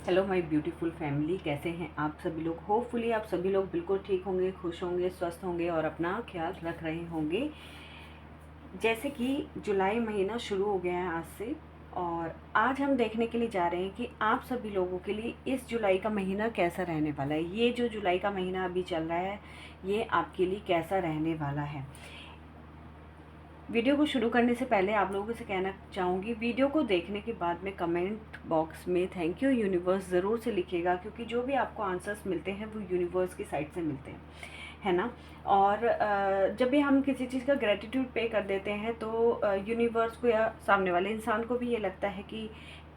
Hello my beautiful family, कैसे हैं आप सभी लोग। होपफुली आप सभी लोग बिल्कुल ठीक होंगे, खुश होंगे, स्वस्थ होंगे और अपना ख्याल रख रहे होंगे। जैसे कि जुलाई महीना शुरू हो गया है आज से, और आज हम देखने के लिए जा रहे हैं कि आप सभी लोगों के लिए इस जुलाई का महीना कैसा रहने वाला है। ये जो जुलाई का महीना अभी चल रहा है, ये आपके लिए कैसा रहने वाला है। वीडियो को शुरू करने से पहले आप लोगों से कहना चाहूँगी, वीडियो को देखने के बाद में कमेंट बॉक्स में थैंक यू यूनिवर्स ज़रूर से लिखिएगा, क्योंकि जो भी आपको आंसर्स मिलते हैं वो यूनिवर्स की साइड से मिलते हैं, है ना। और जब भी हम किसी चीज़ का ग्रेटिट्यूड पे कर देते हैं तो यूनिवर्स को या सामने वाले इंसान को भी ये लगता है कि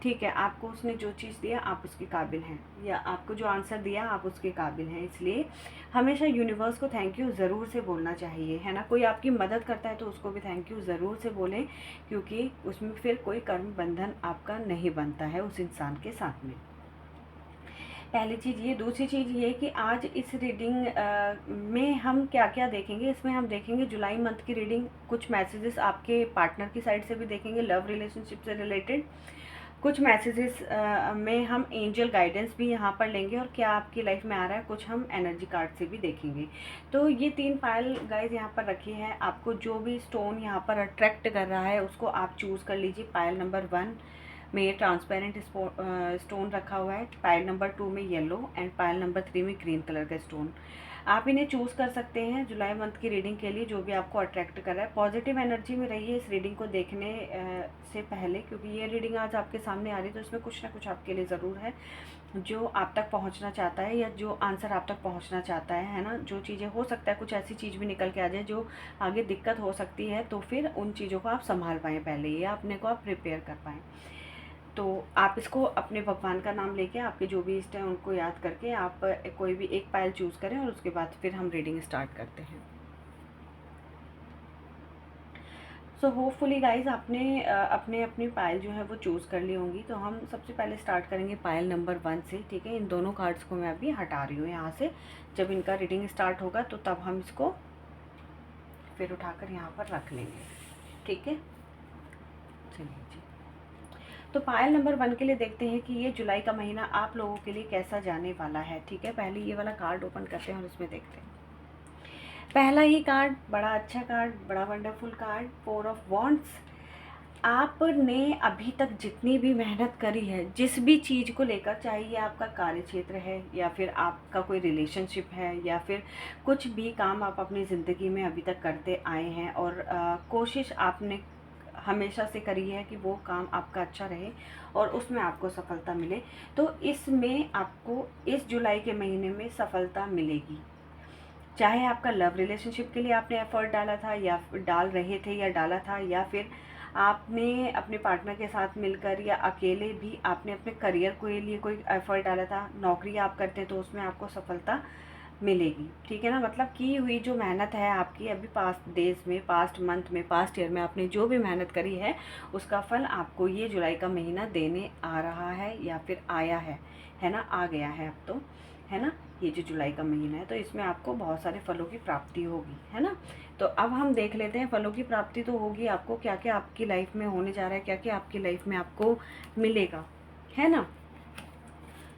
ठीक है, आपको उसने जो चीज़ दिया आप उसके काबिल हैं, या आपको जो आंसर दिया आप उसके काबिल हैं। इसलिए हमेशा यूनिवर्स को थैंक यू ज़रूर से बोलना चाहिए, है ना। कोई आपकी मदद करता है तो उसको भी थैंक यू ज़रूर से बोलें, क्योंकि उसमें फिर कोई कर्म बंधन आपका नहीं बनता है उस इंसान के साथ में। पहली चीज़ ये। दूसरी चीज़ ये कि आज इस रीडिंग में हम क्या क्या देखेंगे। इसमें हम देखेंगे जुलाई मंथ की रीडिंग, कुछ मैसेजेस आपके पार्टनर की साइड से भी देखेंगे, लव रिलेशनशिप से रिलेटेड कुछ मैसेजेस में हम एंजल गाइडेंस भी यहाँ पर लेंगे, और क्या आपकी लाइफ में आ रहा है कुछ हम एनर्जी कार्ड से भी देखेंगे। तो ये 3 पायल गाइज यहाँ पर रखी है। आपको जो भी स्टोन यहाँ पर अट्रैक्ट कर रहा है उसको आप चूज़ कर लीजिए। पायल नंबर 1 में ट्रांसपेरेंट स्टोन रखा हुआ है, पायल नंबर 2 में येलो, एंड पायल नंबर 3 में ग्रीन कलर का स्टोन। आप इन्हें चूज़ कर सकते हैं जुलाई मंथ की रीडिंग के लिए, जो भी आपको अट्रैक्ट कर रहा है। पॉजिटिव एनर्जी में रहिए इस रीडिंग को देखने से पहले, क्योंकि ये रीडिंग आज आपके सामने आ रही है तो इसमें कुछ ना कुछ आपके लिए ज़रूर है जो आप तक पहुंचना चाहता है, या जो आंसर आप तक पहुंचना चाहता है ना। जो चीज़ें हो सकता है कुछ ऐसी चीज़ भी निकल के आ जाए जो आगे दिक्कत हो सकती है, तो फिर उन चीज़ों को आप संभाल पाएँ पहले, या अपने को आप प्रिपेयर कर पाएँ। तो आप इसको अपने भगवान का नाम लेके, आपके जो भी इष्ट हैं उनको याद करके आप कोई भी एक पायल चूज़ करें, और उसके बाद फिर हम रीडिंग स्टार्ट करते हैं। सो होपफुली गाइज आपने अपने अपनी पायल जो है वो चूज़ कर ली होंगी। तो हम सबसे पहले स्टार्ट करेंगे पायल नंबर 1 से, ठीक है। इन दोनों कार्ड्स को मैं अभी हटा रही हूँ यहाँ से। जब इनका रीडिंग स्टार्ट होगा तो तब हम इसको फिर उठाकर यहाँ पर रख लेंगे, ठीक है। चलिए जी। तो पायल नंबर 1 के लिए देखते हैं कि ये जुलाई का महीना आप लोगों के लिए कैसा जाने वाला है, ठीक है। पहले ये वाला कार्ड ओपन करते हैं और इसमें देखते हैं। पहला ही कार्ड बड़ा अच्छा कार्ड, बड़ा वंडरफुल कार्ड, 4 ऑफ वॉन्ड्स। आपने अभी तक जितनी भी मेहनत करी है जिस भी चीज़ को लेकर, चाहे ये आपका कार्य क्षेत्र है या फिर आपका कोई रिलेशनशिप है या फिर कुछ भी काम आप अपनी ज़िंदगी में अभी तक करते आए हैं, और कोशिश आपने हमेशा से करी है कि वो काम आपका अच्छा रहे और उसमें आपको सफलता मिले, तो इसमें आपको इस जुलाई के महीने में सफलता मिलेगी। चाहे आपका लव रिलेशनशिप के लिए आपने एफर्ट डाला था, या डाल रहे थे, या डाला था, या फिर आपने अपने पार्टनर के साथ मिलकर या अकेले भी आपने अपने करियर के लिए कोई एफर्ट डाला था, नौकरी आप करते हैं तो उसमें आपको सफलता मिलेगी, ठीक है ना। मतलब की हुई जो मेहनत है आपकी अभी पास्ट डेज में, पास्ट मंथ में, पास्ट ईयर में आपने जो भी मेहनत करी है उसका फल आपको ये जुलाई का महीना देने आ रहा है, या फिर आया है ना, आ गया है अब तो, है ना। ये जो जुलाई का महीना है तो इसमें आपको बहुत सारे फलों की प्राप्ति होगी, है ना। तो अब हम देख लेते हैं, फलों की प्राप्ति तो होगी आपको, क्या क्या आपकी लाइफ में होने जा रहा है, क्या क्या आपकी लाइफ में आपको मिलेगा, है ना।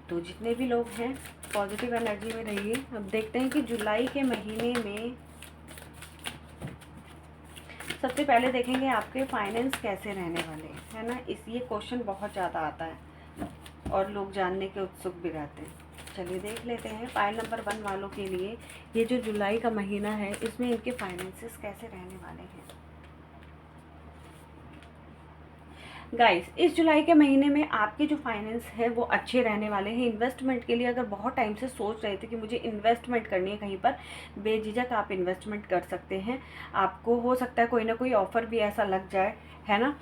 तो जितने भी लोग हैं पॉजिटिव एनर्जी में रहिए। अब देखते हैं कि जुलाई के महीने में सबसे पहले देखेंगे आपके फाइनेंस कैसे रहने वाले हैं, है ना। ये क्वेश्चन बहुत ज़्यादा आता है और लोग जानने के उत्सुक भी रहते हैं। चलिए देख लेते हैं पायल नंबर 1 वालों के लिए ये जो जुलाई का महीना है इसमें इनके फाइनेंसेस कैसे रहने वाले हैं। गाइस, इस जुलाई के महीने में आपके जो फाइनेंस है वो अच्छे रहने वाले हैं। इन्वेस्टमेंट के लिए अगर बहुत टाइम से सोच रहे थे कि मुझे इन्वेस्टमेंट करनी है कहीं पर, बेझिझक आप इन्वेस्टमेंट कर सकते हैं। आपको हो सकता है कोई ना कोई ऑफ़र भी ऐसा लग जाए, है ना,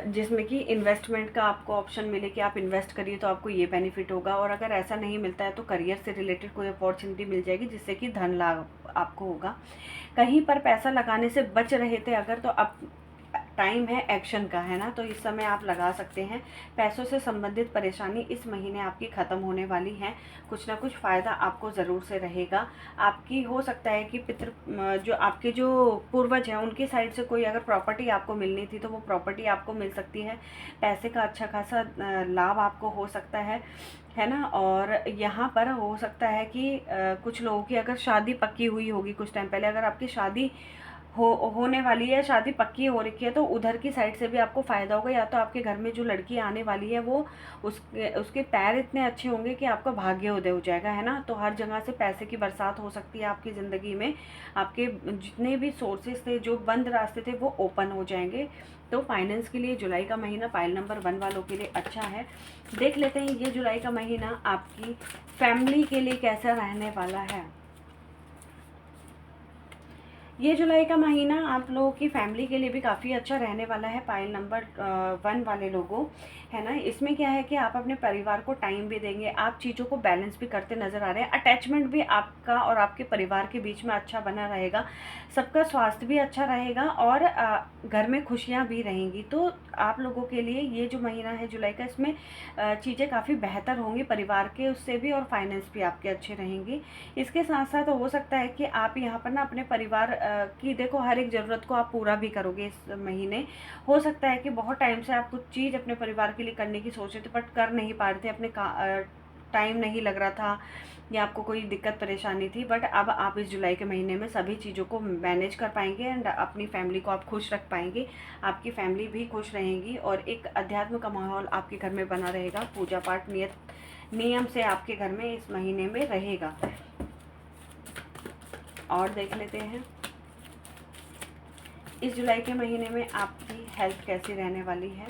जिसमें कि इन्वेस्टमेंट का आपको ऑप्शन मिले कि आप इन्वेस्ट करिए तो आपको ये बेनिफिट होगा। और अगर ऐसा नहीं मिलता है तो करियर से रिलेटेड कोई अपॉर्चुनिटी मिल जाएगी जिससे कि धन लाभ आपको होगा। कहीं पर पैसा लगाने से बच रहे थे अगर, तो अब टाइम है एक्शन का, है ना, तो इस समय आप लगा सकते हैं। पैसों से संबंधित परेशानी इस महीने आपकी ख़त्म होने वाली है, कुछ ना कुछ फ़ायदा आपको ज़रूर से रहेगा। आपकी हो सकता है कि जो आपके जो पूर्वज हैं उनकी साइड से कोई अगर प्रॉपर्टी आपको मिलनी थी तो वो प्रॉपर्टी आपको मिल सकती है। पैसे का अच्छा खासा लाभ आपको हो सकता है ना। और यहाँ पर हो सकता है कि कुछ लोगों की अगर शादी पक्की हुई होगी कुछ टाइम पहले, अगर आपकी शादी होने वाली है, शादी पक्की हो रखी है, तो उधर की साइड से भी आपको फ़ायदा होगा। या तो आपके घर में जो लड़की आने वाली है वो उसके पैर इतने अच्छे होंगे कि आपका भाग्य उदय हो जाएगा, है ना। तो हर जगह से पैसे की बरसात हो सकती है आपकी ज़िंदगी में। आपके जितने भी सोर्सेज थे, जो बंद रास्ते थे, वो ओपन हो जाएंगे। तो फाइनेंस के लिए जुलाई का महीना पाइल नंबर 1 वालों के लिए अच्छा है। देख लेते हैं ये जुलाई का महीना आपकी फैमिली के लिए कैसा रहने वाला है। ये जुलाई का महीना आप लोगों की फैमिली के लिए भी काफ़ी अच्छा रहने वाला है पाइल नंबर 1 वाले लोगों, है ना। इसमें क्या है कि आप अपने परिवार को टाइम भी देंगे, आप चीज़ों को बैलेंस भी करते नज़र आ रहे हैं। अटैचमेंट भी आपका और आपके परिवार के बीच में अच्छा बना रहेगा, सबका स्वास्थ्य भी अच्छा रहेगा और घर में खुशियाँ भी रहेंगी। तो आप लोगों के लिए ये जो महीना है जुलाई का, इसमें चीज़ें काफ़ी बेहतर होंगी परिवार के उससे भी, और फाइनेंस भी आपके अच्छे रहेंगे। इसके साथ साथ हो सकता है कि आप यहाँ पर ना अपने परिवार की देखो हर एक ज़रूरत को आप पूरा भी करोगे इस महीने। हो सकता है कि बहुत टाइम से आप कुछ चीज़ अपने परिवार के लिए करने की सोच रहे थे बट कर नहीं पा रहे थे, अपने टाइम नहीं लग रहा था या आपको कोई दिक्कत परेशानी थी, बट अब आप इस जुलाई के महीने में सभी चीज़ों को मैनेज कर पाएंगे एंड अपनी फैमिली को आप खुश रख पाएंगे। आपकी फैमिली भी खुश रहेंगी और एक अध्यात्म का माहौल आपके घर में बना रहेगा। पूजा पाठ नियम से आपके घर में इस महीने में रहेगा। और देख लेते हैं इस जुलाई के महीने में आपकी हेल्थ कैसी रहने वाली है।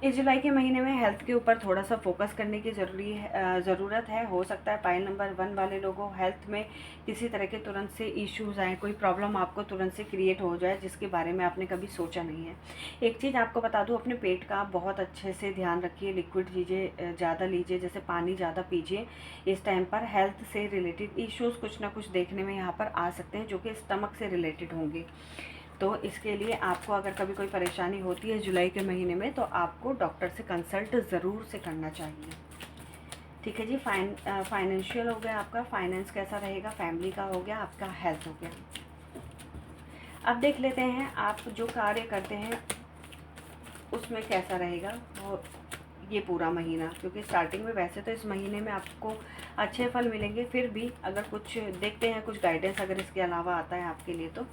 इस जुलाई के महीने में हेल्थ के ऊपर थोड़ा सा फोकस करने की ज़रूरत है। हो सकता है पाइल नंबर 1 वाले लोगों हेल्थ में किसी तरह के तुरंत से इश्यूज़ आए, कोई प्रॉब्लम आपको तुरंत से क्रिएट हो जाए जिसके बारे में आपने कभी सोचा नहीं है। एक चीज़ आपको बता दूँ, अपने पेट का बहुत अच्छे से ध्यान रखिए, लिक्विड चीज़ें ज़्यादा लीजिए, जैसे पानी ज़्यादा पीजिए। इस टाइम पर हेल्थ से रिलेटेड इश्यूज़ कुछ ना कुछ देखने में यहाँ पर आ सकते हैं जो कि स्टमक से रिलेटेड होंगे। तो इसके लिए आपको अगर कभी कोई परेशानी होती है जुलाई के महीने में तो आपको डॉक्टर से कंसल्ट ज़रूर से करना चाहिए। ठीक है जी। फाइनेंशियल हो गया आपका, फाइनेंस कैसा रहेगा, फैमिली का हो गया, आपका हेल्थ हो गया। अब देख लेते हैं आप जो कार्य करते हैं उसमें कैसा रहेगा वो ये पूरा महीना, क्योंकि स्टार्टिंग में वैसे तो इस महीने में आपको अच्छे फल मिलेंगे, फिर भी अगर कुछ देखते हैं कुछ गाइडेंस अगर इसके अलावा आता है आपके लिए। तो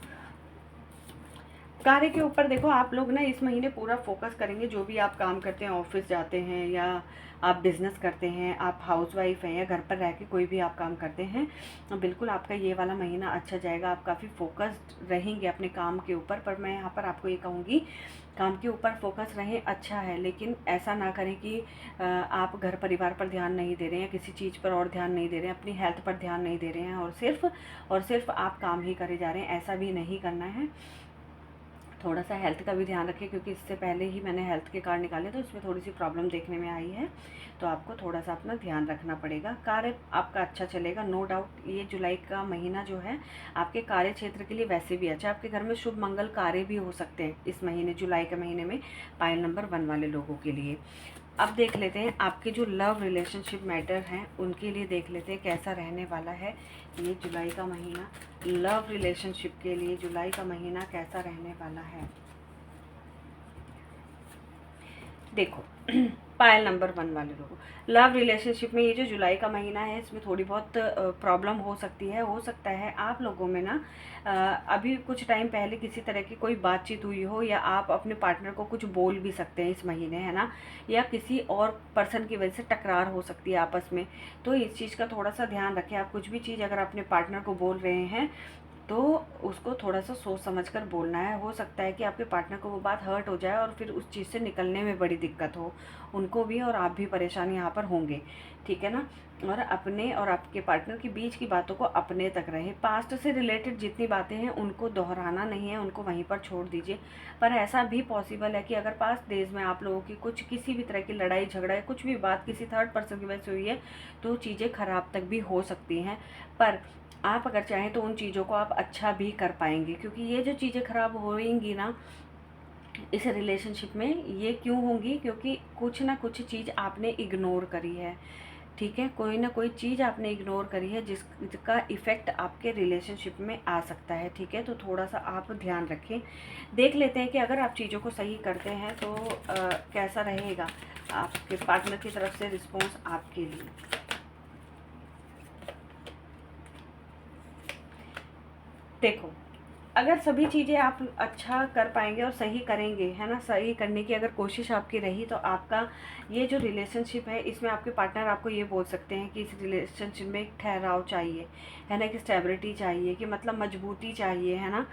कार्य के ऊपर देखो आप लोग ना इस महीने पूरा फोकस करेंगे। जो भी आप काम करते हैं, ऑफिस जाते हैं या आप बिज़नेस करते हैं, आप हाउसवाइफ हैं या घर पर रह के कोई भी आप काम करते हैं, तो बिल्कुल आपका ये वाला महीना अच्छा जाएगा। आप काफ़ी फोकस्ड रहेंगे अपने काम के ऊपर। पर मैं यहाँ पर आपको ये कहूँगी, काम के ऊपर फोकस रहें अच्छा है, लेकिन ऐसा ना करें कि आप घर परिवार पर ध्यान नहीं दे रहे हैं, किसी चीज़ पर और ध्यान नहीं दे रहे हैं, अपनी हेल्थ पर ध्यान नहीं दे रहे हैं और सिर्फ आप काम ही करे जा रहे हैं। ऐसा भी नहीं करना है। थोड़ा सा हेल्थ का भी ध्यान रखें, क्योंकि इससे पहले ही मैंने हेल्थ के कार्ड निकाले तो इसमें थोड़ी सी प्रॉब्लम देखने में आई है, तो आपको थोड़ा सा अपना ध्यान रखना पड़ेगा। कार्य आपका अच्छा चलेगा, नो डाउट। ये जुलाई का महीना जो है आपके कार्य क्षेत्र के लिए वैसे भी अच्छा। आपके घर में शुभ मंगल कार्य भी हो सकते हैं इस महीने, जुलाई के महीने में पाइल नंबर 1 वाले लोगों के लिए। अब देख लेते हैं आपके जो लव रिलेशनशिप मैटर हैं उनके लिए, देख लेते हैं कैसा रहने वाला है ये जुलाई का महीना। लव रिलेशनशिप के लिए जुलाई का महीना कैसा रहने वाला है, देखो पायल नंबर 1 वाले लोगों, लव रिलेशनशिप में ये जो जुलाई का महीना है इसमें थोड़ी बहुत प्रॉब्लम हो सकती है। हो सकता है आप लोगों में ना अभी कुछ टाइम पहले किसी तरह की कोई बातचीत हुई हो, या आप अपने पार्टनर को कुछ बोल भी सकते हैं इस महीने, है ना, या किसी और पर्सन की वजह से टकरार हो सकती है आपस में। तो इस चीज़ का थोड़ा सा ध्यान रखें। आप कुछ भी चीज़ अगर अपने पार्टनर को बोल रहे हैं तो उसको थोड़ा सा सोच समझ कर बोलना है। हो सकता है कि आपके पार्टनर को वो बात हर्ट हो जाए और फिर उस चीज़ से निकलने में बड़ी दिक्कत हो, उनको भी और आप भी परेशान यहाँ पर होंगे, ठीक है ना। और अपने और आपके पार्टनर के बीच की बातों को अपने तक रहे। पास्ट से रिलेटेड जितनी बातें हैं उनको दोहराना नहीं है, उनको वहीं पर छोड़ दीजिए। पर ऐसा भी पॉसिबल है कि अगर पास्ट डेज में आप लोगों की कुछ किसी भी तरह की लड़ाई झगड़ा या कुछ भी बात किसी थर्ड पर्सन की वजह से हुई है तो चीज़ें ख़राब तक भी हो सकती हैं। पर आप अगर चाहें तो उन चीज़ों को आप अच्छा भी कर पाएंगे। क्योंकि ये जो चीज़ें ख़राब होएंगी ना इस रिलेशनशिप में, ये क्यों होंगी? क्योंकि कुछ ना कुछ चीज़ आपने इग्नोर करी है, ठीक है, कोई ना कोई चीज़ आपने इग्नोर करी है जिसका इफ़ेक्ट आपके रिलेशनशिप में आ सकता है, ठीक है। तो थोड़ा सा आप ध्यान रखें। देख लेते हैं कि अगर आप चीज़ों को सही करते हैं तो कैसा रहेगा आपके पार्टनर की तरफ से रिस्पॉन्स आपके लिए। देखो, अगर सभी चीज़ें आप अच्छा कर पाएंगे और सही करेंगे, है ना, सही करने की अगर कोशिश आपकी रही, तो आपका ये जो रिलेशनशिप है इसमें आपके पार्टनर आपको ये बोल सकते हैं कि इस रिलेशनशिप में एक ठहराव चाहिए, है ना, एक स्टेबिलिटी चाहिए, कि मतलब मजबूती चाहिए, है ना।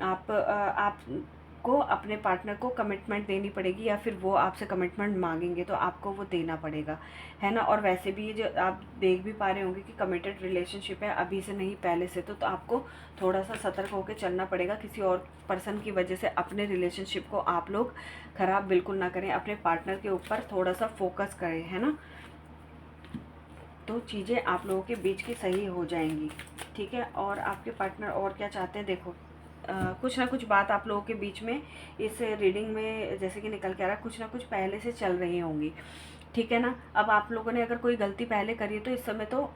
आपको अपने पार्टनर को कमिटमेंट देनी पड़ेगी, या फिर वो आपसे कमिटमेंट मांगेंगे तो आपको वो देना पड़ेगा, है ना। और वैसे भी ये जो आप देख भी पा रहे होंगे कि कमिटेड रिलेशनशिप है, अभी से नहीं पहले से, तो आपको थोड़ा सा सतर्क होकर चलना पड़ेगा। किसी और पर्सन की वजह से अपने रिलेशनशिप को आप लोग ख़राब बिल्कुल ना करें, अपने पार्टनर के ऊपर थोड़ा सा फोकस करें, है ना, तो चीज़ें आप लोगों के बीच की सही हो जाएंगी, ठीक है। और आपके पार्टनर और क्या चाहते हैं, देखो कुछ ना कुछ बात आप लोगों के बीच में इस रीडिंग में जैसे कि निकल के आ रहा है, कुछ ना कुछ पहले से चल रही होंगी, ठीक है ना। अब आप लोगों ने अगर कोई गलती पहले करी है तो इस समय तो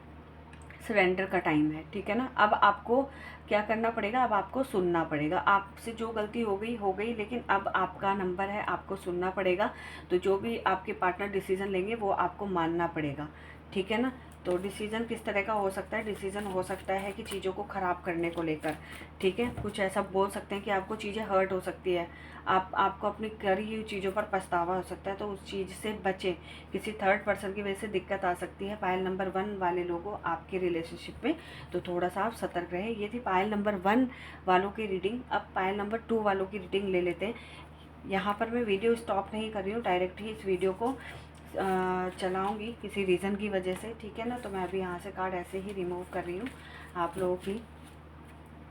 सरेंडर का टाइम है, ठीक है ना। अब आपको क्या करना पड़ेगा, अब आपको सुनना पड़ेगा। आपसे जो गलती हो गई, लेकिन अब आपका नंबर है, आपको सुनना पड़ेगा। तो जो भी आपके पार्टनर डिसीज़न लेंगे वो आपको मानना पड़ेगा, ठीक है ना। तो डिसीज़न किस तरह का हो सकता है, डिसीज़न हो सकता है कि चीज़ों को ख़राब करने को लेकर, ठीक है। कुछ ऐसा बोल सकते हैं कि आपको चीज़ें हर्ट हो सकती है, आपको अपनी करी हुई चीज़ों पर पछतावा हो सकता है, तो उस चीज़ से बचें। किसी थर्ड पर्सन की वजह से दिक्कत आ सकती है पायल नंबर 1 वाले लोगों आपके रिलेशनशिप में, तो थोड़ा सा आप सतर्क रहें। ये थी पायल नंबर 1 वालों की रीडिंग। अब पायल नंबर 2 वालों की रीडिंग ले लेते हैं। यहाँ पर मैं वीडियो स्टॉप नहीं कर रही हूँ, डायरेक्ट ही इस वीडियो को चलाऊँगी किसी रीज़न की वजह से, ठीक है ना। तो मैं अभी यहाँ से कार्ड ऐसे ही रिमूव कर रही हूँ आप लोगों की।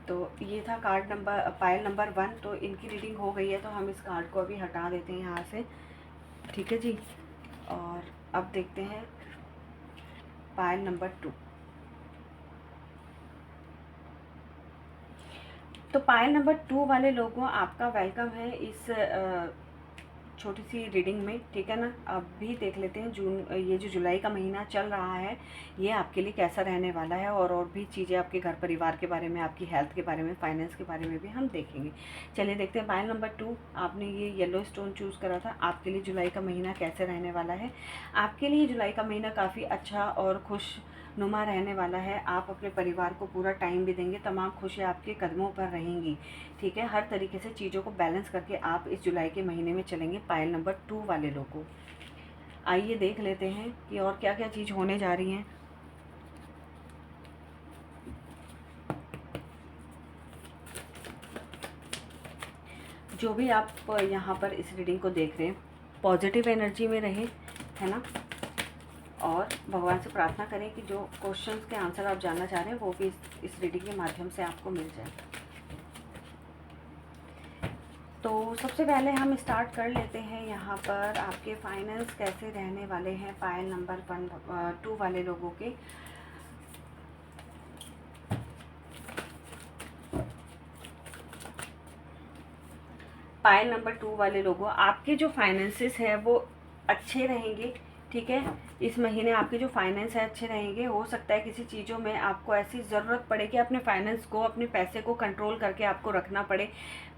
तो ये था कार्ड नंबर पायल नंबर 1। तो इनकी रीडिंग हो गई है, तो हम इस कार्ड को अभी हटा देते हैं यहाँ से, ठीक है जी। और अब देखते हैं पायल नंबर 2। तो पायल नंबर 2 वाले लोगों, आपका वेलकम है इस छोटी सी रीडिंग में, ठीक है ना। अब भी देख लेते हैं ये जो जुलाई का महीना चल रहा है ये आपके लिए कैसा रहने वाला है, और भी चीज़ें आपके घर परिवार के बारे में, आपकी हेल्थ के बारे में, फाइनेंस के बारे में भी हम देखेंगे। चलिए देखते हैं पायल नंबर 2, आपने ये येलो स्टोन चूज़ करा था, आपके लिए जुलाई का महीना कैसे रहने वाला है। आपके लिए जुलाई का महीना काफ़ी अच्छा और खुशनुमा रहने वाला है। आप अपने परिवार को पूरा टाइम भी देंगे, तमाम खुशियाँ आपके कदमों पर रहेंगी, ठीक है। हर तरीके से चीज़ों को बैलेंस करके आप इस जुलाई के महीने में चलेंगे पायल नंबर 2 वाले लोगों। आइए देख लेते हैं कि और क्या क्या चीज़ होने जा रही हैं। जो भी आप यहाँ पर इस रीडिंग को देख रहे हैं, पॉजिटिव एनर्जी में रहें, है ना। और भगवान से प्रार्थना करें कि जो क्वेश्चंस के आंसर आप जानना चाह रहे हैं वो भी इस रीडिंग के माध्यम से आपको मिल जाए। तो सबसे पहले हम स्टार्ट कर लेते हैं यहाँ पर आपके फाइनेंस कैसे रहने वाले हैं पायल नंबर 2 वाले लोगों के। पायल नंबर 2 वाले लोगों, आपके जो फाइनेंसेस है वो अच्छे रहेंगे, ठीक है। इस महीने आपके जो फाइनेंस है अच्छे रहेंगे। हो सकता है किसी चीज़ों में आपको ऐसी ज़रूरत पड़े कि अपने फाइनेंस को, अपने पैसे को कंट्रोल करके आपको रखना पड़े,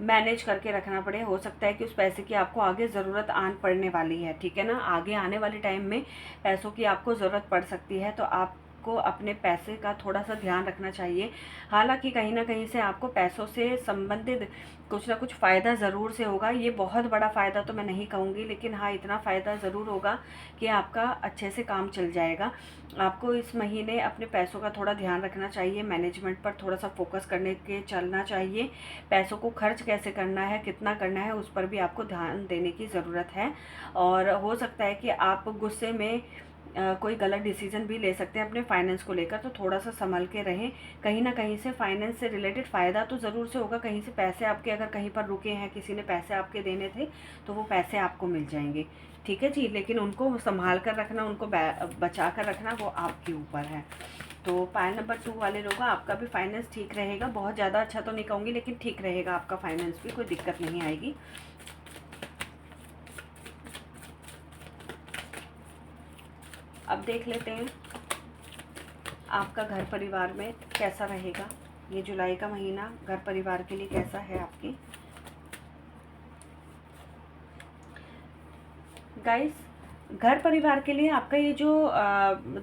मैनेज करके रखना पड़े। हो सकता है कि उस पैसे की आपको आगे ज़रूरत आन पड़ने वाली है, ठीक है ना। आगे आने वाले टाइम में पैसों की आपको ज़रूरत पड़ सकती है, तो आपको अपने पैसे का थोड़ा सा ध्यान रखना चाहिए। हालांकि कहीं ना कहीं से आपको पैसों से संबंधित कुछ ना कुछ फ़ायदा ज़रूर से होगा। ये बहुत बड़ा फ़ायदा तो मैं नहीं कहूँगी, लेकिन हाँ इतना फ़ायदा ज़रूर होगा कि आपका अच्छे से काम चल जाएगा। आपको इस महीने अपने पैसों का थोड़ा ध्यान रखना चाहिए, मैनेजमेंट पर थोड़ा सा फोकस करने के चलना चाहिए। पैसों को खर्च कैसे करना है, कितना करना है, उस पर भी आपको ध्यान देने की ज़रूरत है। और हो सकता है कि आप गुस्से में कोई गलत डिसीजन भी ले सकते हैं अपने फाइनेंस को लेकर, तो थोड़ा सा संभल के रहें। कहीं ना कहीं से फाइनेंस से रिलेटेड फ़ायदा तो ज़रूर से होगा, कहीं से पैसे आपके अगर कहीं पर रुके हैं, किसी ने पैसे आपके देने थे तो वो पैसे आपको मिल जाएंगे, ठीक है जी। लेकिन उनको संभाल कर रखना, उनको बचा कर रखना, वो आपके ऊपर है। तो पायल नंबर 2 वाले लोगों, आपका भी फाइनेंस ठीक रहेगा, बहुत ज़्यादा अच्छा तो नहीं कहूँगी लेकिन ठीक रहेगा आपका फाइनेंस भी, कोई दिक्कत नहीं आएगी। अब देख लेते हैं आपका घर परिवार में कैसा रहेगा ये जुलाई का महीना, घर परिवार के लिए कैसा है आपकी। गाइस, घर परिवार के लिए आपका ये जो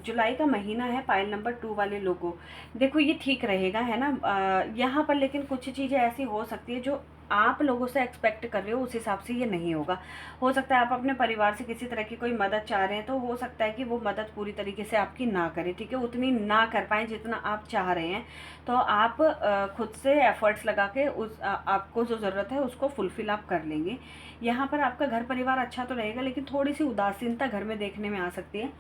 जुलाई का महीना है पाइल नंबर 2 वाले लोगों, देखो ये ठीक रहेगा, है ना। यहाँ पर लेकिन कुछ चीज़ें ऐसी हो सकती है जो आप लोगों से एक्सपेक्ट कर रहे हो उस हिसाब से ये नहीं होगा। हो सकता है आप अपने परिवार से किसी तरह की कोई मदद चाह रहे हैं, तो हो सकता है कि वो मदद पूरी तरीके से आपकी ना करे, ठीक है, उतनी ना कर पाएँ जितना आप चाह रहे हैं। तो आप खुद से एफर्ट्स लगा के आपको जो ज़रूरत है उसको फुलफ़िल आप कर लेंगे। यहाँ पर आपका घर परिवार अच्छा तो रहेगा लेकिन थोड़ी सी उदासीनता घर में देखने में आ सकती है।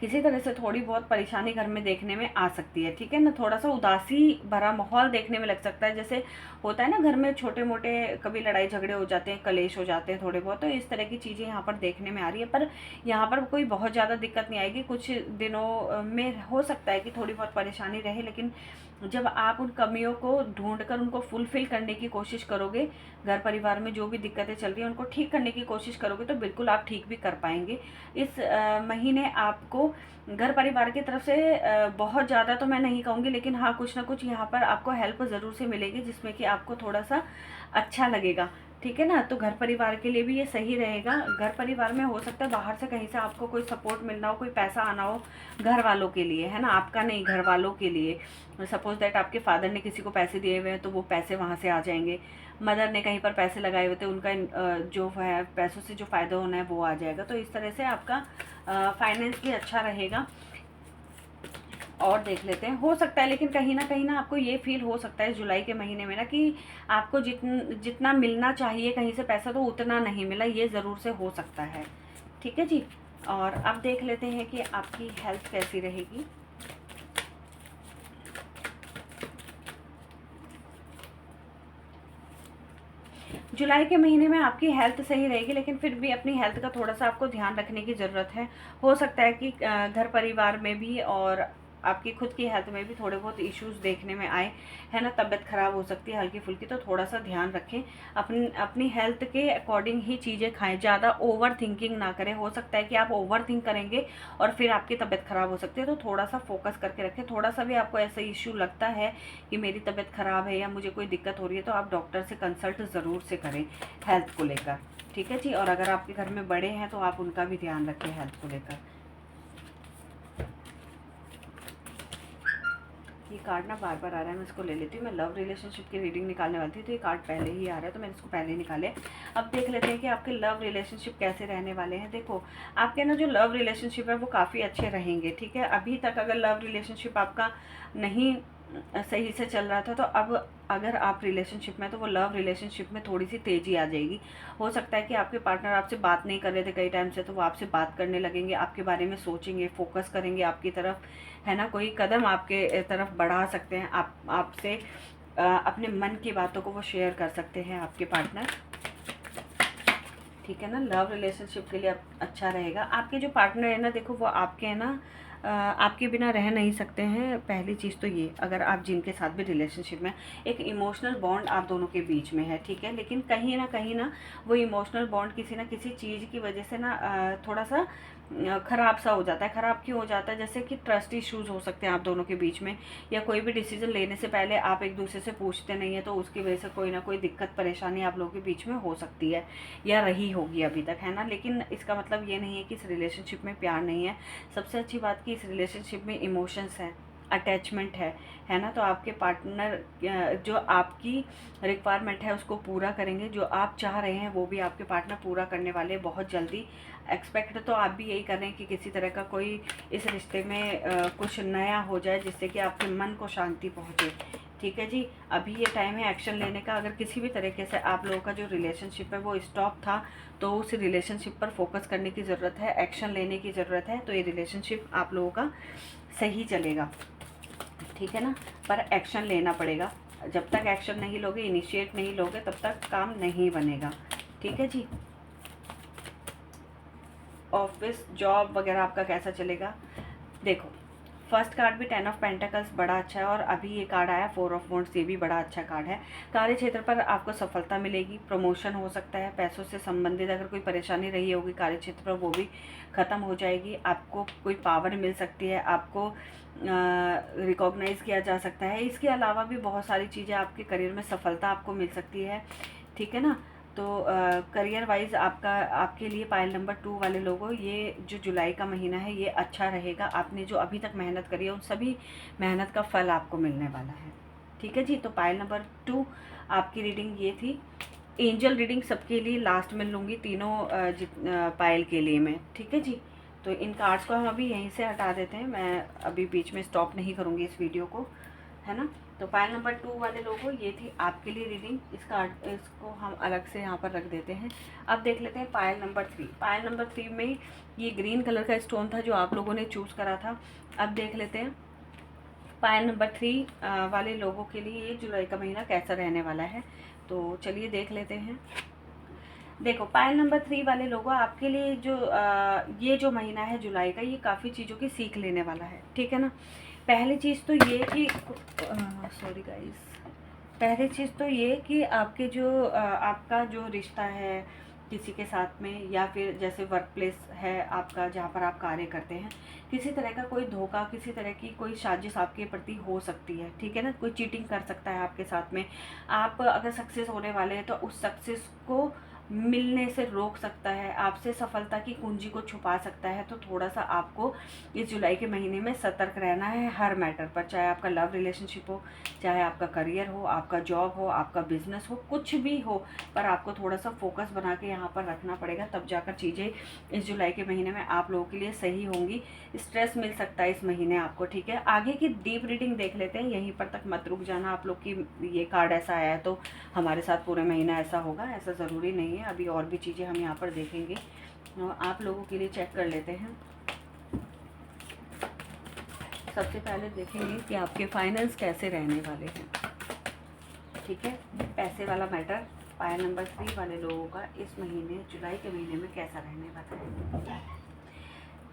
किसी तरह से थोड़ी बहुत परेशानी घर में देखने में आ सकती है, ठीक है ना। थोड़ा सा उदासी भरा माहौल देखने में लग सकता है, जैसे होता है ना घर में छोटे मोटे कभी लड़ाई झगड़े हो जाते हैं, कलेश हो जाते हैं थोड़े बहुत, तो इस तरह की चीज़ें यहाँ पर देखने में आ रही है। पर यहाँ पर कोई बहुत ज़्यादा दिक्कत नहीं आएगी, कुछ दिनों में हो सकता है कि थोड़ी बहुत परेशानी रहे, लेकिन जब आप उन कमियों को ढूंढकर उनको फुलफ़िल करने की कोशिश करोगे, घर परिवार में जो भी दिक्कतें चल रही हैं उनको ठीक करने की कोशिश करोगे, तो बिल्कुल आप ठीक भी कर पाएंगे। इस महीने आपको घर परिवार की तरफ से बहुत ज़्यादा तो मैं नहीं कहूँगी, लेकिन हाँ कुछ ना कुछ यहाँ पर आपको हेल्प ज़रूर से मिलेगी जिसमें कि आपको थोड़ा सा अच्छा लगेगा, ठीक है ना। तो घर परिवार के लिए भी ये सही रहेगा। घर परिवार में हो सकता है बाहर से कहीं से आपको कोई सपोर्ट मिलना हो, कोई पैसा आना हो घर वालों के लिए, है ना, आपका नहीं, घर वालों के लिए। सपोज दैट आपके फादर ने किसी को पैसे दिए हुए हैं तो वो पैसे वहाँ से आ जाएंगे, मदर ने कहीं पर पैसे लगाए हुए थे, उनका जो है पैसों से जो फ़ायदा होना है वो आ जाएगा। तो इस तरह से आपका फाइनेंस भी अच्छा रहेगा। और देख लेते हैं, हो सकता है लेकिन कहीं ना आपको ये फील हो सकता है जुलाई के महीने में ना कि आपको जितना मिलना चाहिए कहीं से पैसा तो उतना नहीं मिला, ये ज़रूर से हो सकता है, ठीक है जी। और अब देख लेते हैं कि आपकी हेल्थ कैसी रहेगी। जुलाई के महीने में आपकी हेल्थ सही रहेगी, लेकिन फिर भी अपनी हेल्थ का थोड़ा सा आपको ध्यान रखने की ज़रूरत है। हो सकता है कि घर परिवार में भी और आपकी खुद की हेल्थ में भी थोड़े बहुत इश्यूज़ देखने में आए, है ना, तबीयत ख़राब हो सकती है हल्की फुल्की, तो थोड़ा सा ध्यान रखें। अपनी हेल्थ के अकॉर्डिंग ही चीज़ें खाएं, ज़्यादा ओवर थिंकिंग ना करें। हो सकता है कि आप ओवर थिंक करेंगे और फिर आपकी तबीयत ख़राब हो सकती है, तो थोड़ा सा फोकस करके रखें। थोड़ा सा भी आपको ऐसा इशू लगता है कि मेरी तबीयत ख़राब है या मुझे कोई दिक्कत हो रही है, तो आप डॉक्टर से कंसल्ट ज़रूर से करें हेल्थ को लेकर, ठीक है जी। और अगर आपके घर में बड़े हैं तो आप उनका भी ध्यान रखें हेल्थ को लेकर। ये कार्ड ना बार बार आ रहा है, मैं इसको ले लेती हूँ। मैं लव रिलेशनशिप की रीडिंग निकालने वाली थी तो ये कार्ड पहले ही आ रहा है, तो मैंने इसको पहले ही निकाले। अब देख लेते हैं कि आपके लव रिलेशनशिप कैसे रहने वाले हैं। देखो, आपके ना जो लव रिलेशनशिप है वो काफ़ी अच्छे रहेंगे, ठीक है। अभी तक अगर लव रिलेशनशिप आपका नहीं सही से चल रहा था, तो अब अगर आप रिलेशनशिप में, तो वो लव रिलेशनशिप में थोड़ी सी तेज़ी आ जाएगी। हो सकता है कि आपके पार्टनर आपसे बात नहीं कर रहे थे कई टाइम से, तो वो आपसे बात करने लगेंगे, आपके बारे में सोचेंगे, फोकस करेंगे आपकी तरफ, है ना। कोई कदम आपके तरफ बढ़ा सकते हैं, आपसे अपने मन की बातों को वो शेयर कर सकते हैं आपके पार्टनर, ठीक है ना। लव रिलेशनशिप के लिए अच्छा रहेगा। आपके जो पार्टनर है ना, देखो वो आपके है ना आपके बिना रह नहीं सकते हैं। पहली चीज़ तो ये, अगर आप जिनके साथ भी रिलेशनशिप में, एक इमोशनल बॉन्ड आप दोनों के बीच में है, ठीक है। लेकिन कहीं ना वो इमोशनल बॉन्ड किसी ना किसी चीज़ की वजह से ना थोड़ा सा ख़राब सा हो जाता है। ख़राब क्यों हो जाता है? जैसे कि ट्रस्ट इश्यूज़ हो सकते हैं आप दोनों के बीच में, या कोई भी डिसीजन लेने से पहले आप एक दूसरे से पूछते नहीं है, तो उसकी वजह से कोई ना कोई दिक्कत परेशानी आप लोगों के बीच में हो सकती है या रही होगी अभी तक, है ना। लेकिन इसका मतलब ये नहीं है कि इस रिलेशनशिप में प्यार नहीं है। सबसे अच्छी बात कि इस रिलेशनशिप में इमोशंस हैं, अटैचमेंट है ना। तो आपके पार्टनर जो आपकी रिक्वायरमेंट है उसको पूरा करेंगे, जो आप चाह रहे हैं वो भी आपके पार्टनर पूरा करने वाले बहुत जल्दी। एक्सपेक्ट तो आप भी यही कर रहे हैं कि किसी तरह का कोई इस रिश्ते में कुछ नया हो जाए जिससे कि आपके मन को शांति पहुँचे, ठीक है जी। अभी ये टाइम है एक्शन लेने का। अगर किसी भी तरीके से आप लोगों का जो रिलेशनशिप है वो स्टॉप था, तो उस रिलेशनशिप पर फोकस करने की ज़रूरत है, एक्शन लेने की ज़रूरत है, तो ये रिलेशनशिप आप लोगों का सही चलेगा, ठीक है ना। पर एक्शन लेना पड़ेगा। जब तक एक्शन नहीं लोगे, इनिशिएट नहीं लोगे, तब तक काम नहीं बनेगा, ठीक है जी। ऑफिस जॉब वगैरह आपका कैसा चलेगा? देखो, फर्स्ट कार्ड भी 10 ऑफ पेंटिकल्स बड़ा अच्छा है, और अभी ये कार्ड आया 4 ऑफ वॉन्ड्स, ये भी बड़ा अच्छा कार्ड है। कार्य क्षेत्र पर आपको सफलता मिलेगी, प्रमोशन हो सकता है, पैसों से संबंधित अगर कोई परेशानी रही होगी कार्य क्षेत्र पर वो भी ख़त्म हो जाएगी, आपको कोई पावर मिल सकती है, आपको रिकॉग्नाइज़ किया जा सकता है। इसके अलावा भी बहुत सारी चीज़ें, आपके करियर में सफलता आपको मिल सकती है, ठीक है ना। तो करियर वाइज आपका, आपके लिए पाइल नंबर 2 वाले लोगों, ये जो जुलाई का महीना है ये अच्छा रहेगा। आपने जो अभी तक मेहनत करी है उन सभी मेहनत का फल आपको मिलने वाला है, ठीक है जी। तो पाइल नंबर 2 आपकी रीडिंग ये थी। एंजल रीडिंग सबके लिए लास्ट में लूँगी, तीनों पाइल के लिए मैं, ठीक है जी। तो इन कार्ड्स को हम अभी यहीं से हटा देते हैं, मैं अभी बीच में स्टॉप नहीं करूँगी इस वीडियो को, है ना। तो पाइल नंबर 2 वाले लोगों, ये थी आपके लिए रीडिंग। इस कार्ड इसको हम अलग से यहाँ पर रख देते हैं। अब देख लेते हैं पाइल नंबर 3। पाइल नंबर 3 में ये ग्रीन कलर का स्टोन था जो आप लोगों ने चूज़ करा था। अब देख लेते हैं पाइल नंबर 3 वाले लोगों के लिए ये जुलाई का महीना कैसा रहने वाला है। तो चलिए देख लेते हैं। देखो, पाइल नंबर 3 वाले लोगों, आपके लिए जो ये जो महीना है जुलाई का, ये काफ़ी चीज़ों की सीख लेने वाला है, ठीक है ना। पहली चीज़ तो ये कि सॉरी गाइस, पहली चीज़ तो ये कि आपके जो आपका जो रिश्ता है किसी के साथ में, या फिर जैसे वर्क प्लेस है आपका जहाँ पर आप कार्य करते हैं, किसी तरह का कोई धोखा, किसी तरह की कोई साजिश आपके प्रति हो सकती है, ठीक है ना। कोई चीटिंग कर सकता है आपके साथ में। आप अगर सक्सेस होने वाले हैं तो उस सक्सेस को मिलने से रोक सकता है, आपसे सफलता की कुंजी को छुपा सकता है। तो थोड़ा सा आपको इस जुलाई के महीने में सतर्क रहना है हर मैटर पर, चाहे आपका लव रिलेशनशिप हो, चाहे आपका करियर हो, आपका जॉब हो, आपका बिजनेस हो, कुछ भी हो, पर आपको थोड़ा सा फोकस बना के यहाँ पर रखना पड़ेगा, तब जाकर चीज़ें इस जुलाई के महीने में आप लोगों के लिए सही होंगी। स्ट्रेस मिल सकता है इस महीने आपको, ठीक है। आगे की डीप रीडिंग देख लेते हैं, यहीं पर तक मत रुक जाना आप लोग की। ये कार्ड ऐसा आया है तो हमारे साथ पूरे महीना ऐसा होगा, ऐसा ज़रूरी नहीं है। अभी और भी चीज़ें हम यहाँ पर देखेंगे, आप लोगों के लिए चेक कर लेते हैं। सबसे पहले देखेंगे कि आपके फाइनेंस कैसे रहने वाले हैं, ठीक है। पैसे वाला मैटर पाइल नंबर 3 वाले लोगों का इस महीने, जुलाई के महीने में कैसा रहने वाला है।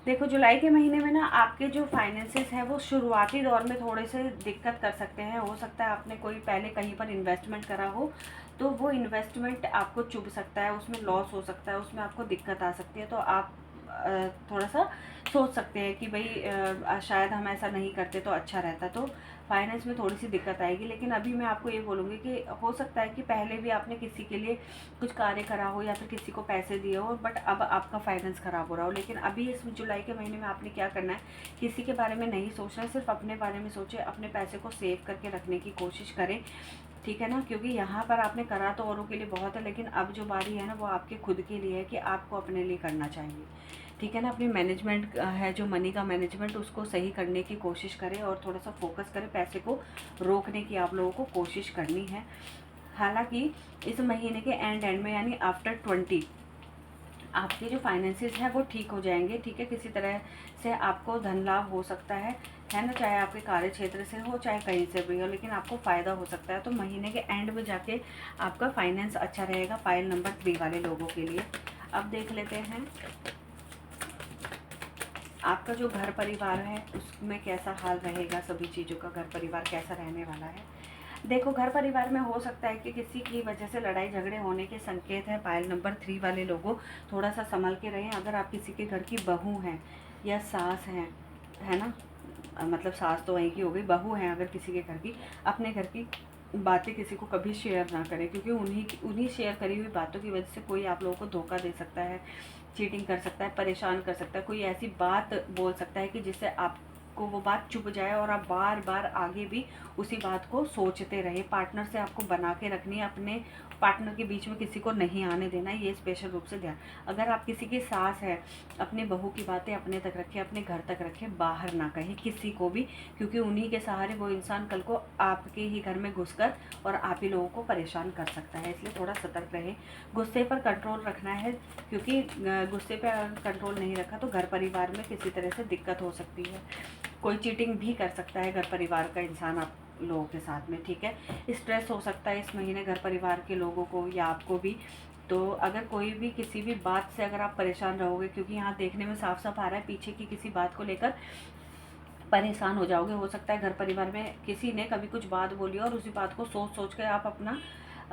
देखो, जुलाई के महीने में ना आपके जो फाइनेंसेस है वो शुरुआती दौर में थोड़े से दिक्कत कर सकते हैं। हो सकता है आपने कोई पहले कहीं पर इन्वेस्टमेंट करा हो, तो वो इन्वेस्टमेंट आपको चुभ सकता है, उसमें लॉस हो सकता है, उसमें आपको दिक्कत आ सकती है। तो आप थोड़ा सा सोच सकते हैं कि भाई शायद हम ऐसा नहीं करते तो अच्छा रहता। तो फाइनेंस में थोड़ी सी दिक्कत आएगी। लेकिन अभी मैं आपको ये बोलूँगी कि हो सकता है कि पहले भी आपने किसी के लिए कुछ कार्य करा हो या फिर किसी को पैसे दिए हो, बट अब आपका फाइनेंस ख़राब हो रहा हो। लेकिन अभी इस जुलाई के महीने में आपने क्या करना है, किसी के बारे में नहीं सोचना है, सिर्फ अपने बारे में सोचें, अपने पैसे को सेव करके रखने की कोशिश करें, ठीक है ना। क्योंकि यहाँ पर आपने करा तो औरों के लिए बहुत है, लेकिन अब जो बारी है ना वो आपके खुद के लिए है कि आपको अपने लिए करना चाहिए, ठीक है ना। अपनी मैनेजमेंट है जो मनी का मैनेजमेंट, उसको सही करने की कोशिश करें और थोड़ा सा फोकस करें, पैसे को रोकने की आप लोगों को कोशिश करनी है। हालांकि इस महीने के एंड में यानी आफ्टर 20 आपके जो फाइनेंसेस हैं वो ठीक हो जाएंगे, ठीक है। किसी तरह से आपको धन लाभ हो सकता है ना, चाहे आपके कार्य क्षेत्र से हो चाहे कहीं से भी हो, लेकिन आपको फ़ायदा हो सकता है। तो महीने के एंड में जाके आपका फाइनेंस अच्छा रहेगा पाइल नंबर 3 वाले लोगों के लिए। अब देख लेते हैं आपका जो घर परिवार है उसमें कैसा हाल रहेगा, सभी चीज़ों का घर परिवार कैसा रहने वाला है। देखो, घर परिवार में हो सकता है कि किसी की वजह से लड़ाई झगड़े होने के संकेत हैं। पाइल नंबर 3 वाले लोगों, थोड़ा सा संभल के रहें। अगर आप किसी के घर की बहू हैं या सास हैं, है ना, मतलब सास तो वहीं की हो गई, बहू हैं अगर किसी के घर की, अपने घर की बातें किसी को कभी शेयर ना करें, क्योंकि उन्हीं शेयर करी हुई बातों की वजह से कोई आप लोगों को धोखा दे सकता है, चीटिंग कर सकता है, परेशान कर सकता है, कोई ऐसी बात बोल सकता है कि जिससे आपको आपको वो बात चुभ जाए और आप बार बार आगे भी उसी बात को सोचते रहे। पार्टनर से आपको बना के रखनी है, अपने पार्टनर के बीच में किसी को नहीं आने देना है, ये स्पेशल रूप से ध्यान। अगर आप किसी की सास है, अपने बहू की बातें अपने तक रखें, अपने घर तक रखें, बाहर ना कहें किसी को भी, क्योंकि उन्हीं के सहारे वो इंसान कल को आपके ही घर में घुसकर और आप ही लोगों को परेशान कर सकता है। इसलिए थोड़ा सतर्क रहें। गुस्से पर कंट्रोल रखना है, क्योंकि गुस्से पर कंट्रोल नहीं रखा तो घर परिवार में किसी तरह से दिक्कत हो सकती है। कोई चीटिंग भी कर सकता है घर परिवार का इंसान आप लोगों के साथ में, ठीक है। स्ट्रेस हो सकता है इस महीने घर परिवार के लोगों को या आपको भी। तो अगर कोई भी किसी भी बात से अगर आप परेशान रहोगे, क्योंकि यहाँ देखने में साफ साफ आ रहा है पीछे की किसी बात को लेकर परेशान हो जाओगे। हो सकता है घर परिवार में किसी ने कभी कुछ बात बोली और उसी बात को सोच सोच कर आप अपना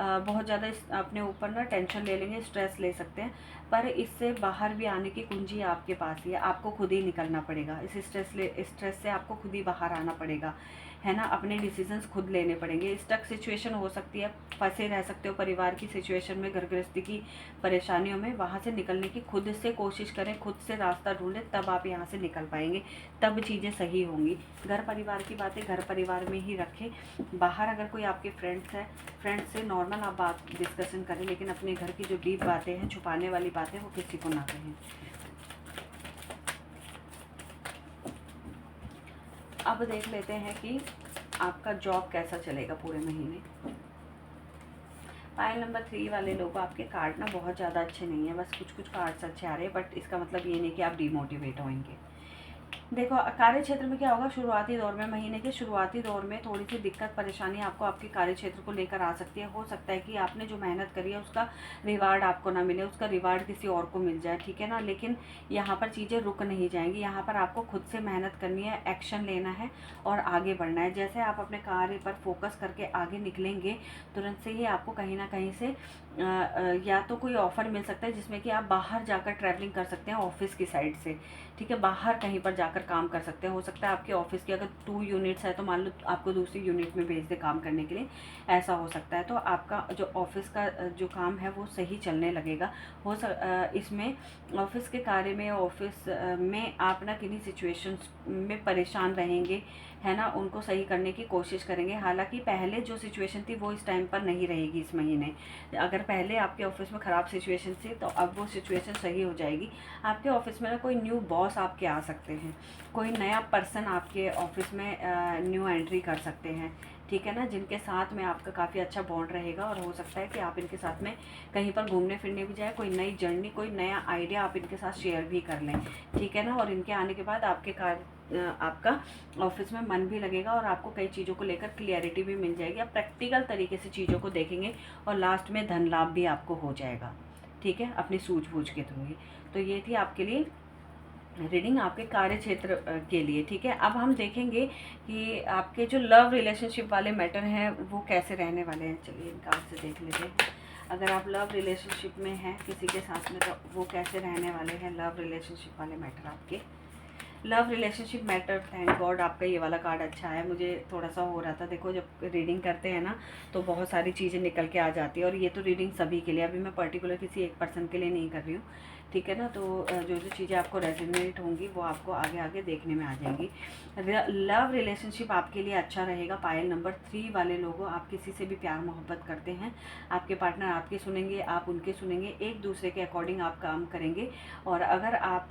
बहुत ज़्यादा अपने ऊपर ना टेंशन ले लेंगे, स्ट्रेस ले सकते हैं। पर इससे बाहर भी आने की कुंजी आपके पास ही है, आपको खुद ही निकलना पड़ेगा। इस स्ट्रेस से आपको खुद ही बाहर आना पड़ेगा, है ना। अपने डिसीजंस खुद लेने पड़ेंगे। स्टक सिचुएशन हो सकती है, फंसे रह सकते हो परिवार की सिचुएशन में, घर गृहस्थी की परेशानियों में। वहाँ से निकलने की खुद से कोशिश करें, खुद से रास्ता ढूंढें, तब आप यहाँ से निकल पाएंगे, तब चीज़ें सही होंगी। घर परिवार की बातें घर परिवार में ही रखें। बाहर अगर कोई आपके फ्रेंड्स है, फ्रेंड्स से नॉर्मल आप बात डिस्कशन करें, लेकिन अपने घर की जो डीप बातें हैं, छुपाने वाली बातें, वो किसी को ना कहें। अब देख लेते हैं कि आपका जॉब कैसा चलेगा पूरे महीने। पायल नंबर 3 वाले लोग, आपके कार्ड ना बहुत ज़्यादा अच्छे नहीं है, बस कुछ कुछ कार्ड्स अच्छे आ रहे हैं, बट इसका मतलब ये नहीं कि आप डिमोटिवेट होंगे। देखो कार्य क्षेत्र में क्या होगा, शुरुआती दौर में, महीने के शुरुआती दौर में थोड़ी सी दिक्कत परेशानी आपको आपके कार्य क्षेत्र को लेकर आ सकती है। हो सकता है कि आपने जो मेहनत करी है उसका रिवार्ड आपको ना मिले, उसका रिवार्ड किसी और को मिल जाए, ठीक है ना। लेकिन यहाँ पर चीज़ें रुक नहीं जाएंगी, यहाँ पर आपको खुद से मेहनत करनी है, एक्शन लेना है और आगे बढ़ना है। जैसे आप अपने कार्य पर फोकस करके आगे निकलेंगे, तुरंत से ही आपको कहीं ना कहीं से या तो कोई ऑफ़र मिल सकता है जिसमें कि आप बाहर जाकर ट्रैवलिंग कर सकते हैं ऑफिस की साइड से, ठीक है। बाहर कहीं पर जाकर काम कर सकते हैं। हो सकता है आपके ऑफिस की अगर 2 यूनिट्स है तो मान लो आपको दूसरी यूनिट में भेज दे काम करने के लिए, ऐसा हो सकता है। तो आपका जो ऑफिस का जो काम है वो सही चलने लगेगा। इसमें ऑफिस के कार्य में, ऑफिस में आप ना किन्हीं सिचुएशंस में परेशान रहेंगे, है ना, उनको सही करने की कोशिश करेंगे। हालांकि पहले जो सिचुएशन थी वो इस टाइम पर नहीं रहेगी इस महीने। अगर पहले आपके ऑफिस में ख़राब सिचुएशन थी तो अब वो सिचुएशन सही हो जाएगी। आपके ऑफिस में ना कोई न्यू बॉस आपके आ सकते हैं, कोई नया पर्सन आपके ऑफिस में न्यू एंट्री कर सकते हैं, ठीक है ना, जिनके साथ में आपका काफ़ी अच्छा बॉन्ड रहेगा। और हो सकता है कि आप इनके साथ में कहीं पर घूमने फिरने भी जाए, कोई नई जर्नी, कोई नया आइडिया आप इनके साथ शेयर भी कर लें, ठीक है ना। और इनके आने के बाद आपका ऑफिस में मन भी लगेगा और आपको कई चीज़ों को लेकर क्लियरिटी भी मिल जाएगी। आप प्रैक्टिकल तरीके से चीज़ों को देखेंगे और लास्ट में धन लाभ भी आपको हो जाएगा, ठीक है, अपनी सूझबूझ के थ्रू ही। तो ये थी आपके लिए रीडिंग आपके कार्य क्षेत्र के लिए, ठीक है। अब हम देखेंगे कि आपके जो लव रिलेशनशिप वाले मैटर हैं वो कैसे रहने वाले हैं। चलिए इन कार्ड से देख लेते हैं। अगर आप लव रिलेशनशिप में हैं किसी के साथ में, तो वो कैसे रहने वाले हैं लव रिलेशनशिप वाले मैटर आपके। Love relationship matter, thank God आपका ये वाला कार्ड अच्छा है। मुझे थोड़ा सा हो रहा था, देखो जब रीडिंग करते हैं ना तो बहुत सारी चीज़ें निकल के आ जाती है, और ये तो रीडिंग सभी के लिए, अभी मैं पर्टिकुलर किसी एक पर्सन के लिए नहीं कर रही हूँ, ठीक है ना। तो जो जो चीज़ें आपको रेजोनेट होंगी वो आपको आगे आगे देखने में आ जाएंगी। लव रिलेशनशिप आपके लिए अच्छा रहेगा। पायल नंबर 3 वाले लोगों, आप किसी से भी प्यार मोहब्बत करते हैं, आपके पार्टनर आपके सुनेंगे, आप उनके सुनेंगे, एक दूसरे के अकॉर्डिंग आप काम करेंगे। और अगर आप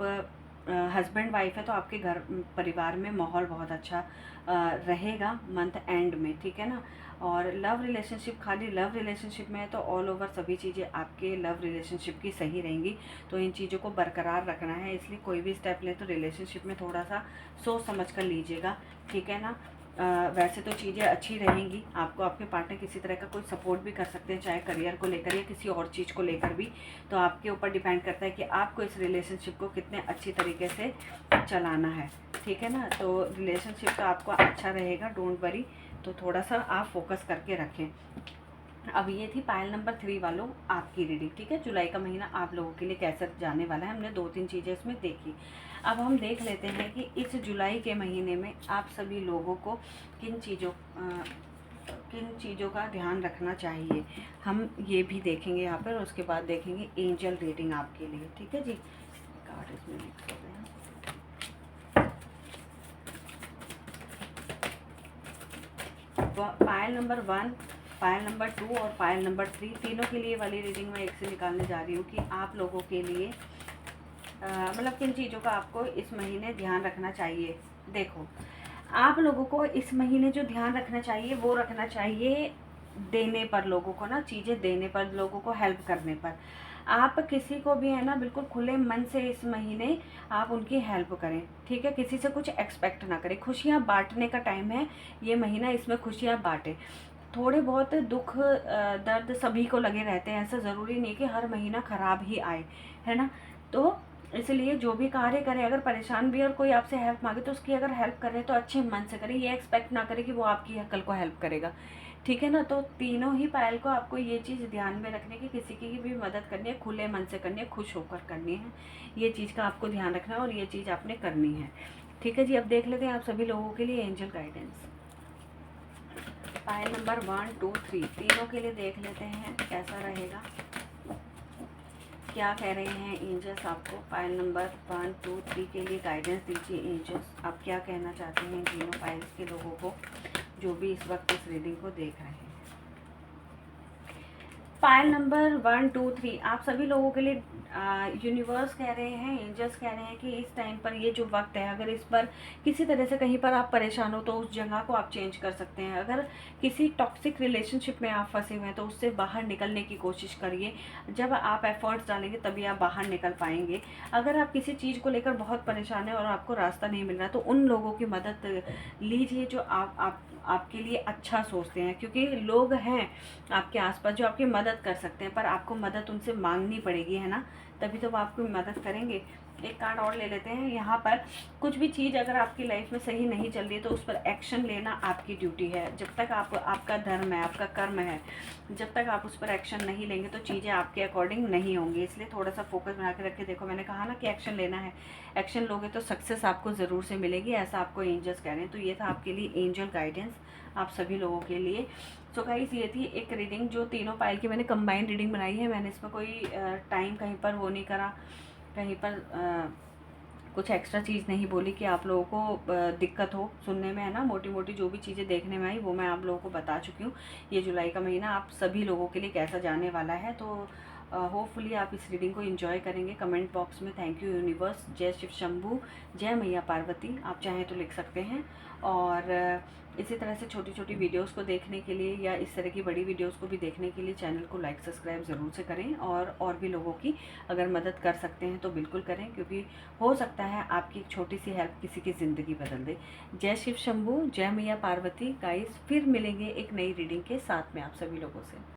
हस्बैंड वाइफ है तो आपके घर परिवार में माहौल बहुत अच्छा रहेगा मंथ एंड में, ठीक है ना। और लव रिलेशनशिप, खाली लव रिलेशनशिप में है तो ऑल ओवर सभी चीज़ें आपके लव रिलेशनशिप की सही रहेंगी। तो इन चीज़ों को बरकरार रखना है, इसलिए कोई भी स्टेप ले तो रिलेशनशिप में थोड़ा सा सोच समझ कर लीजिएगा, ठीक है ना। वैसे तो चीज़ें अच्छी रहेंगी, आपको आपके पार्टनर किसी तरह का कोई सपोर्ट भी कर सकते हैं, चाहे करियर को लेकर या किसी और चीज़ को लेकर भी। तो आपके ऊपर डिपेंड करता है कि आपको इस रिलेशनशिप को कितने अच्छी तरीके से चलाना है, ठीक है ना। तो रिलेशनशिप तो आपको अच्छा रहेगा, डोंट वरी। तो थोड़ा सा आप फोकस करके रखें। अब ये थी पायल नंबर 3 वालों आपकी रीडिंग, ठीक है। जुलाई का महीना आप लोगों के लिए कैसे जाने वाला है, हमने 2-3 चीज़ें इसमें देखी। अब हम देख लेते हैं कि इस जुलाई के महीने में आप सभी लोगों को किन चीज़ों का ध्यान रखना चाहिए, हम ये भी देखेंगे यहाँ पर। उसके बाद देखेंगे एंजल रीडिंग आपके लिए, ठीक है जी। कार्ड इसमें मिक्स हो गया। पायल नंबर 1, पायल नंबर 2 और पायल नंबर 3, तीनों के लिए वाली रीडिंग मैं एक से निकालने जा रही हूँ कि आप लोगों के लिए मतलब किन चीज़ों का आपको इस महीने ध्यान रखना चाहिए। देखो, आप लोगों को इस महीने जो ध्यान रखना चाहिए वो रखना चाहिए देने पर, लोगों को ना चीज़ें देने पर, लोगों को हेल्प करने पर। आप किसी को भी है ना बिल्कुल खुले मन से इस महीने आप उनकी हेल्प करें, ठीक है। किसी से कुछ एक्सपेक्ट ना करें। खुशियाँ बांटने का टाइम है ये महीना, इसमें खुशियाँ बांटें। थोड़े बहुत दुख दर्द सभी को लगे रहते हैं, ऐसा ज़रूरी नहीं कि हर महीना ख़राब ही आए, है ना। तो इसलिए जो भी कार्य करें, अगर परेशान भी और कोई आपसे हेल्प मांगे तो उसकी अगर हेल्प करें तो अच्छे मन से करें, ये एक्सपेक्ट ना करें कि वो आपकी कल को हेल्प करेगा, ठीक है ना। तो तीनों ही पायल को आपको ये चीज़ ध्यान में रखने की, किसी की भी मदद करनी है खुले मन से करनी है, खुश होकर करनी है, ये चीज़ का आपको ध्यान रखना है और ये चीज़ आपने करनी है, ठीक है जी। अब देख लेते हैं आप सभी लोगों के लिए एंजल गाइडेंस। पायल नंबर 1, 2, 3 तीनों के लिए देख लेते हैं कैसा रहेगा, क्या कह रहे हैं एंजल्स आपको। पायल नंबर 1, 2, 3 के लिए गाइडेंस दीजिए एंजल्स, आप क्या कहना चाहते हैं तीनों पायल्स के लोगों को जो भी इस वक्त इस रीडिंग को देख रहे हैं। पायल नंबर 1, 2, 3 आप सभी लोगों के लिए यूनिवर्स कह रहे हैं, एंजल्स कह रहे हैं कि इस टाइम पर ये जो वक्त है, अगर इस पर किसी तरह से कहीं पर आप परेशान हो तो उस जगह को आप चेंज कर सकते हैं। अगर किसी टॉक्सिक रिलेशनशिप में आप फंसे हुए हैं तो उससे बाहर निकलने की कोशिश करिए। जब आप एफर्ट्स डालेंगे तभी आप बाहर निकल पाएंगे। अगर आप किसी चीज़ को लेकर बहुत परेशान है और आपको रास्ता नहीं मिल रहा तो उन लोगों की मदद लीजिए जो आपके लिए अच्छा सोचते हैं, क्योंकि लोग हैं आपके आसपास जो आपकी मदद कर सकते हैं, पर आपको मदद उनसे मांगनी पड़ेगी, है ना, तभी तो वो आपकी मदद करेंगे। एक कार्ड और ले लेते हैं। यहाँ पर कुछ भी चीज़ अगर आपकी लाइफ में सही नहीं चल रही है तो उस पर एक्शन लेना आपकी ड्यूटी है। जब तक आपका धर्म है, आपका कर्म है, जब तक आप उस पर एक्शन नहीं लेंगे तो चीज़ें आपके अकॉर्डिंग नहीं होंगी। इसलिए थोड़ा सा फोकस बना के रखे। देखो, मैंने कहा ना कि एक्शन लेना है, एक्शन लोगे तो सक्सेस आपको ज़रूर से मिलेगी, ऐसा आपको एंजल्स कह रहे हैं। तो ये था आपके लिए एंजल गाइडेंस आप सभी लोगों के लिए। सो गाइस, ये थी एक रीडिंग जो तीनों पायल की मैंने कंबाइंड रीडिंग बनाई है। मैंने इसमें कोई टाइम कहीं पर वो नहीं करा, कहीं पर कुछ एक्स्ट्रा चीज़ नहीं बोली कि आप लोगों को दिक्कत हो सुनने में, है ना। मोटी मोटी जो भी चीज़ें देखने में आई वो मैं आप लोगों को बता चुकी हूँ। ये जुलाई का महीना आप सभी लोगों के लिए कैसा जाने वाला है, तो होपफुली आप इस रीडिंग को एंजॉय करेंगे। कमेंट बॉक्स में थैंक यू यूनिवर्स, जय शिव शंभू, जय मैया पार्वती आप चाहें तो लिख सकते हैं। और इसी तरह से छोटी छोटी वीडियोस को देखने के लिए या इस तरह की बड़ी वीडियोस को भी देखने के लिए चैनल को लाइक सब्सक्राइब ज़रूर से करें। और भी लोगों की अगर मदद कर सकते हैं तो बिल्कुल करें, क्योंकि हो सकता है आपकी एक छोटी सी हेल्प किसी की ज़िंदगी बदल दे। जय शिव शंभू, जय मैया पार्वती। गाइस, फिर मिलेंगे एक नई रीडिंग के साथ में आप सभी लोगों से।